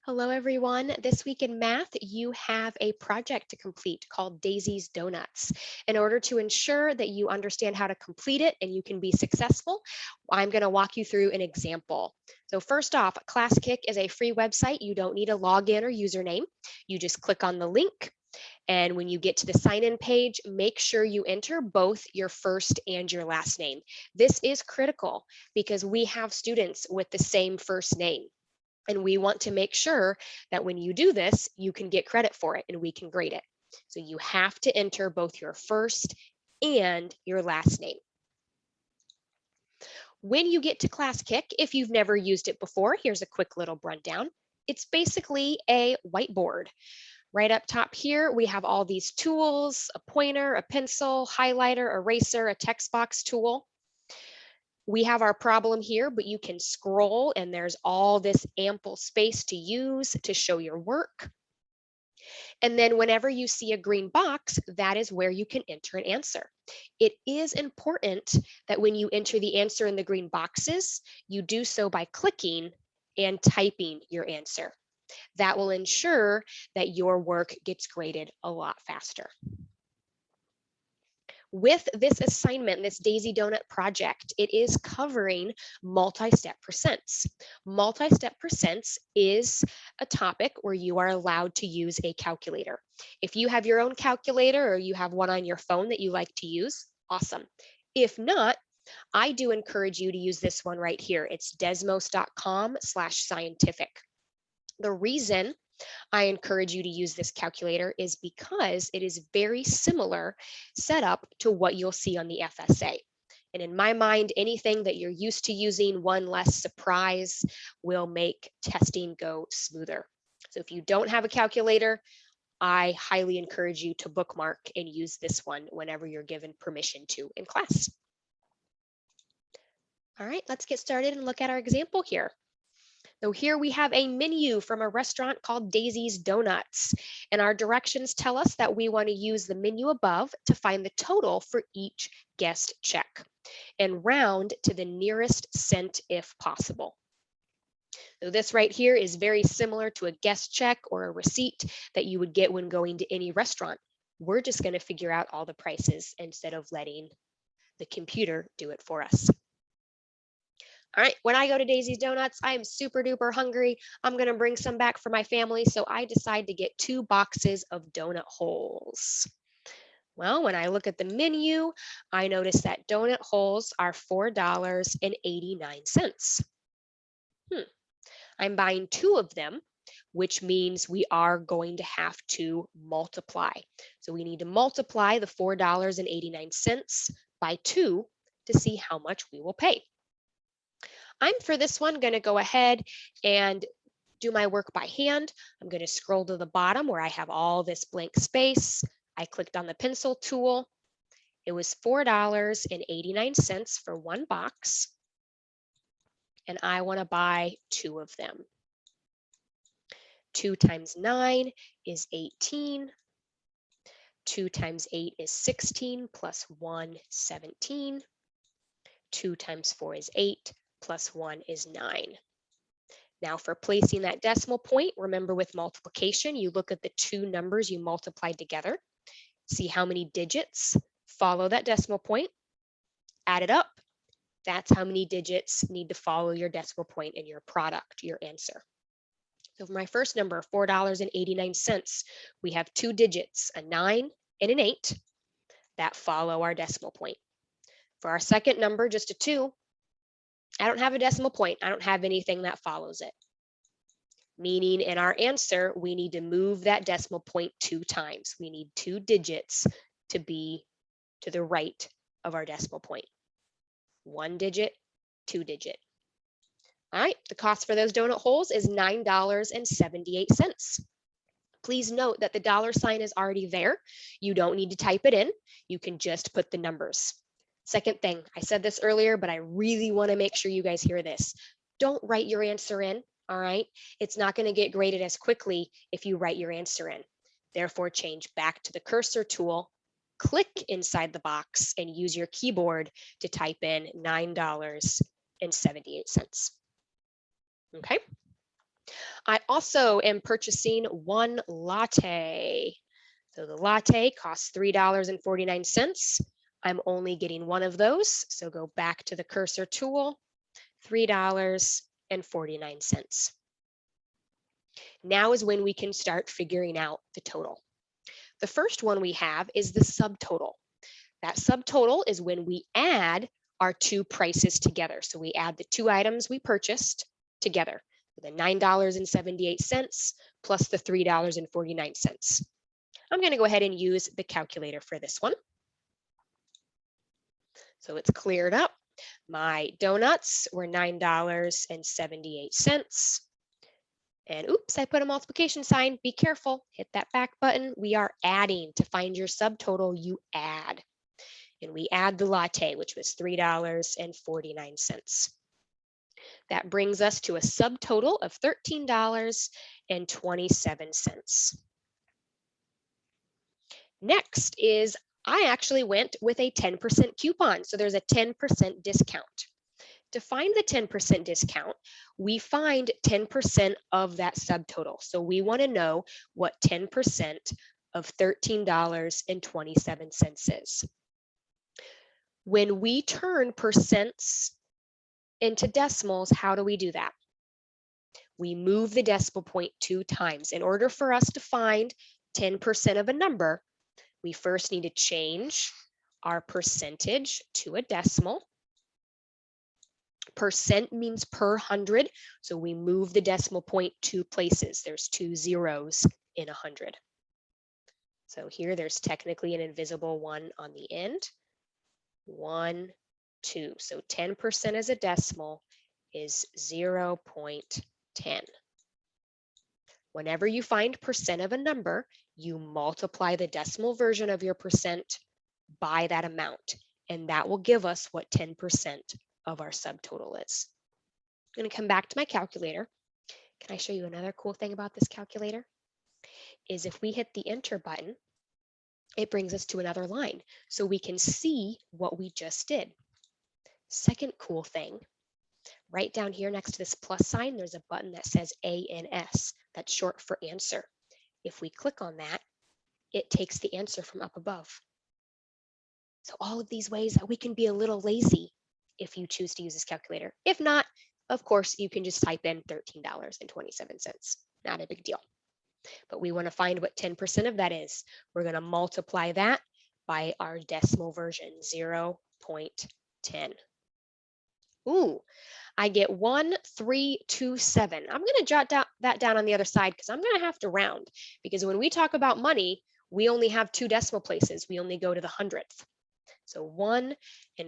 Hello, everyone. This week in math, you have a project to complete called Daisy's Donuts. In order to ensure that you understand how to complete it and you can be successful, I'm going to walk you through an example. So first off, ClassKick is a free website. You don't need a login or username. You just click on the link. And when you get to the sign-in page, make sure you enter both your first and your last name. This is critical because we have students with the same first name. And we want to make sure that when you do this, you can get credit for it and we can grade it. So you have to enter both your first and your last name. When you get to ClassKick, if you've never used it before, here's a quick little rundown. It's basically a whiteboard. Right up top here, we have all these tools, a pointer, a pencil, highlighter, eraser, a text box tool. We have our problem here, but you can scroll and there's all this ample space to use to show your work. And then whenever you see a green box, that is where you can enter an answer. It is important that when you enter the answer in the green boxes, you do so by clicking and typing your answer. That will ensure that your work gets graded a lot faster. With this assignment, this Daisy Donut project, it is covering multi-step percents. Multi-step percents is a topic where you are allowed to use a calculator. If you have your own calculator or you have one on your phone that you like to use, awesome. If not, I do encourage you to use this one right here. It's desmos.com/scientific. The reason I encourage you to use this calculator is because it is very similar setup to what you'll see on the FSA. And in my mind, anything that you're used to using, one less surprise, will make testing go smoother. So if you don't have a calculator, I highly encourage you to bookmark and use this one whenever you're given permission to in class. All right, let's get started and look at our example here. So here we have a menu from a restaurant called Daisy's Donuts, and our directions tell us that we want to use the menu above to find the total for each guest check and round to the nearest cent if possible. So this right here is very similar to a guest check or a receipt that you would get when going to any restaurant. We're just going to figure out all the prices instead of letting the computer do it for us. All right, when I go to Daisy's Donuts, I am super duper hungry. I'm gonna bring some back for my family, so I decide to get 2 boxes of donut holes. Well, when I look at the menu, I notice that donut holes are $4.89. I'm buying 2 of them, which means we are going to have to multiply. So we need to multiply the $4.89 by 2 to see how much we will pay. I'm for this one going to go ahead and do my work by hand. I'm going to scroll to the bottom where I have all this blank space. I clicked on the pencil tool. It was $4.89 for 1 box, and I want to buy 2 of them. 2 times 9 is 18. 2 times 8 is 16 plus 1, 17. 2 times 4 is 8 plus 1 is 9. Now for placing that decimal point, remember with multiplication, you look at the 2 numbers you multiplied together, see how many digits follow that decimal point, add it up. That's how many digits need to follow your decimal point in your product, your answer. So for my first number, $4.89, we have 2 digits, a 9 and an 8, that follow our decimal point. For our second number, just a 2, I don't have a decimal point. I don't have anything that follows it. Meaning in our answer, we need to move that decimal point 2 times. We need 2 digits to be to the right of our decimal point. 1 digit, 2 digit. All right, the cost for those donut holes is $9.78. Please note that the dollar sign is already there. You don't need to type it in. You can just put the numbers. Second thing, I said this earlier, but I really want to make sure you guys hear this. Don't write your answer in, all right? It's not going to get graded as quickly if you write your answer in. Therefore, change back to the cursor tool, click inside the box, and use your keyboard to type in $9.78. Okay? I also am purchasing one latte. So the latte costs $3.49. I'm only getting one of those. So go back to the cursor tool, $3.49. Now is when we can start figuring out the total. The first one we have is the subtotal. That subtotal is when we add our two prices together. So we add the two items we purchased together, the $9.78 plus the $3.49. I'm going to go ahead and use the calculator for this one. So it's cleared up. My donuts were $9.78. And oops, I put a multiplication sign. Be careful, hit that back button. We are adding. To find your subtotal, you add. And we add the latte, which was $3.49. That brings us to a subtotal of $13.27. Next is I actually went with a 10% coupon. So there's a 10% discount. To find the 10% discount, we find 10% of that subtotal. So we want to know what 10% of $13.27 is. When we turn percents into decimals, how do we do that? We move the decimal point 2 times. In order for us to find 10% of a number, we first need to change our percentage to a decimal. Percent means per 100, so we move the decimal point 2 places. There's 2 zeros in 100. So here there's technically an invisible 1 on the end. 1, 2. So 10% as a decimal is 0.10. Whenever you find percent of a number, you multiply the decimal version of your percent by that amount, and that will give us what 10% of our subtotal is. I'm going to come back to my calculator. Can I show you another cool thing about this calculator? Is if we hit the enter button, it brings us to another line, so we can see what we just did. Second cool thing, right down here next to this plus sign, there's a button that says ANS. That's short for answer. If we click on that, it takes the answer from up above. So all of these ways that we can be a little lazy if you choose to use this calculator. If not, of course, you can just type in $13.27. Not a big deal. But we want to find what 10% of that is. We're going to multiply that by our decimal version, 0.10. Ooh, I get 1327. I'm going to jot that down on the other side because I'm going to have to round, because when we talk about money, we only have 2 decimal places. We only go to the hundredth. So 1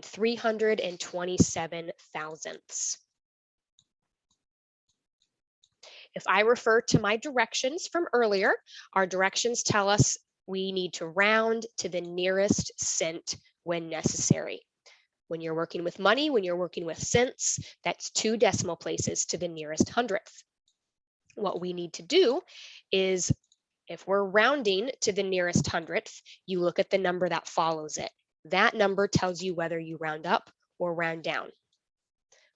327 thousandths. If I refer to my directions from earlier, our directions tell us we need to round to the nearest cent when necessary. When you're working with money, when you're working with cents, that's 2 decimal places to the nearest hundredth. What we need to do is, if we're rounding to the nearest hundredth, you look at the number that follows it. That number tells you whether you round up or round down.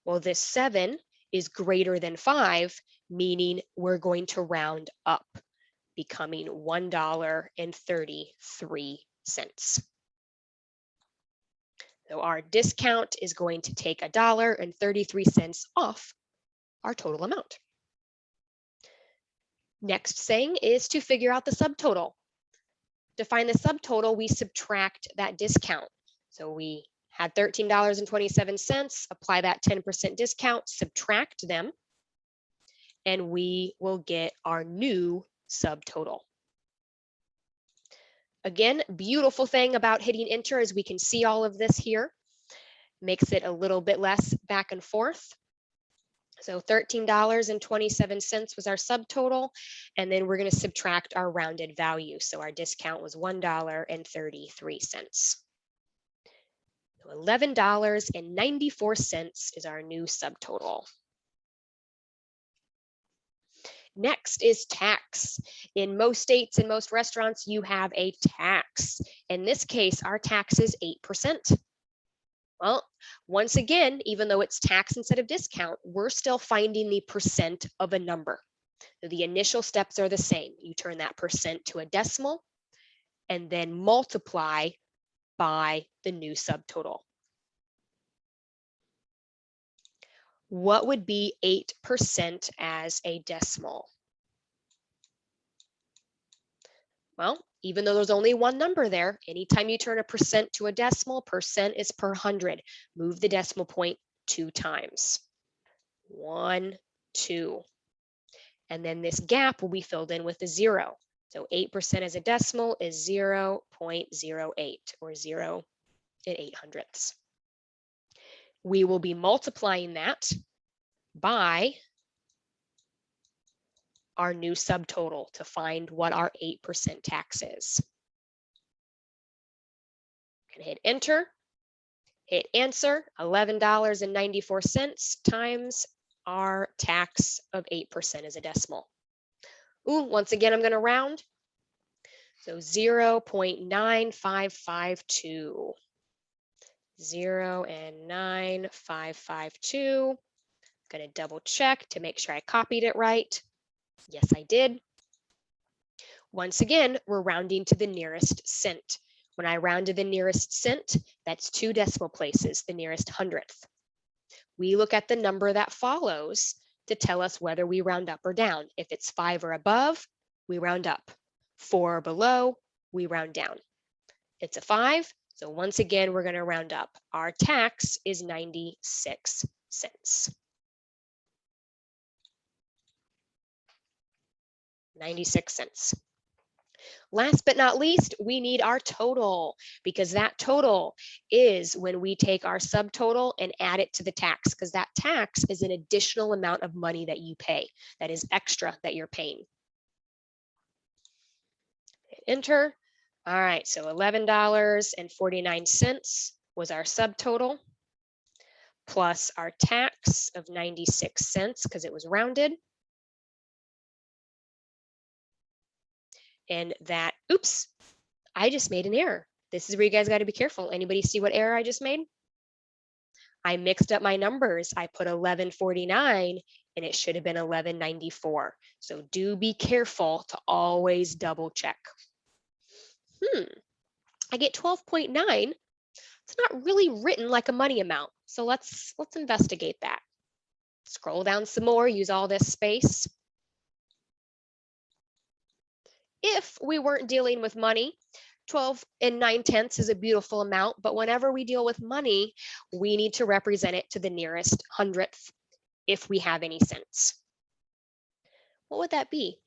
Well, this 7 is greater than 5, meaning we're going to round up, becoming $1.33. So our discount is going to take $1.33 off our total amount. Next thing is to figure out the subtotal. To find the subtotal, we subtract that discount. So we had $13.27, apply that 10% discount, subtract them, and we will get our new subtotal. Again, beautiful thing about hitting enter is we can see all of this here. Makes it a little bit less back and forth. So $13.27 was our subtotal, and then we're going to subtract our rounded value. So our discount was $1.33. So $11.94 is our new subtotal. Next is tax. In most states and most restaurants, you have a tax. In this case, our tax is 8%. Well, once again, even though it's tax instead of discount, we're still finding the percent of a number. So the initial steps are the same. You turn that percent to a decimal and then multiply by the new subtotal. What would be 8% as a decimal? Well, even though there's only one number there, anytime you turn a percent to a decimal, percent is per 100. Move the decimal point 2 times. 1, 2. And then this gap will be filled in with a 0. So 8% as a decimal is 0.08 or 0 800ths. We will be multiplying that by our new subtotal to find what our 8% tax is. Can hit enter, hit answer, $11.94 times our tax of 8% as a decimal. Ooh, once again, I'm going to round. So 0.9552. 0.9552. Going to double check to make sure I copied it right. Yes, I did. Once again, we're rounding to the nearest cent. When I round to the nearest cent, that's 2 decimal places, the nearest hundredth. We look at the number that follows to tell us whether we round up or down. If it's 5 or above, we round up. 4 or below, we round down. It's a 5, so once again, we're going to round up. Our tax is 96 cents. 96 cents. Last but not least, we need our total, because that total is when we take our subtotal and add it to the tax, because that tax is an additional amount of money that you pay. That is extra that you're paying. Hit enter. All right, so $11.49 was our subtotal, plus our tax of 96 cents because it was rounded. And that, oops, I just made an error. This is where you guys got to be careful. Anybody see what error I just made? I mixed up my numbers. I put 1149 and it should have been 1194. So do be careful to always double check. I get 12.9. It's not really written like a money amount. So let's investigate that. Scroll down some more, use all this space. If we weren't dealing with money, 12 9/10 is a beautiful amount, but whenever we deal with money, we need to represent it to the nearest hundredth if we have any cents. What would that be?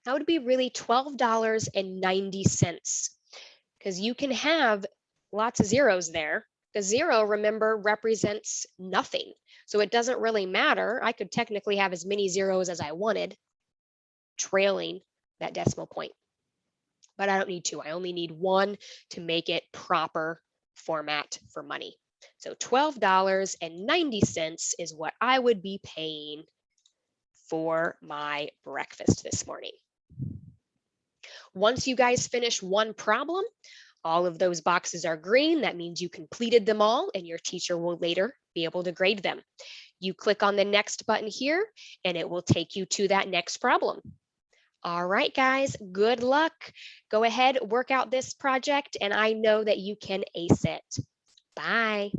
That would be really $12.90, because you can have lots of zeros there. The 0, remember, represents nothing. So it doesn't really matter. I could technically have as many zeros as I wanted, trailing that decimal point. But I don't need to. I only need 1 to make it proper format for money. So $12.90 is what I would be paying for my breakfast this morning. Once you guys finish one problem, all of those boxes are green. That means you completed them all, and your teacher will later be able to grade them. You click on the next button here, and it will take you to that next problem. All right, guys, good luck. Go ahead, work out this project, and I know that you can ace it. Bye.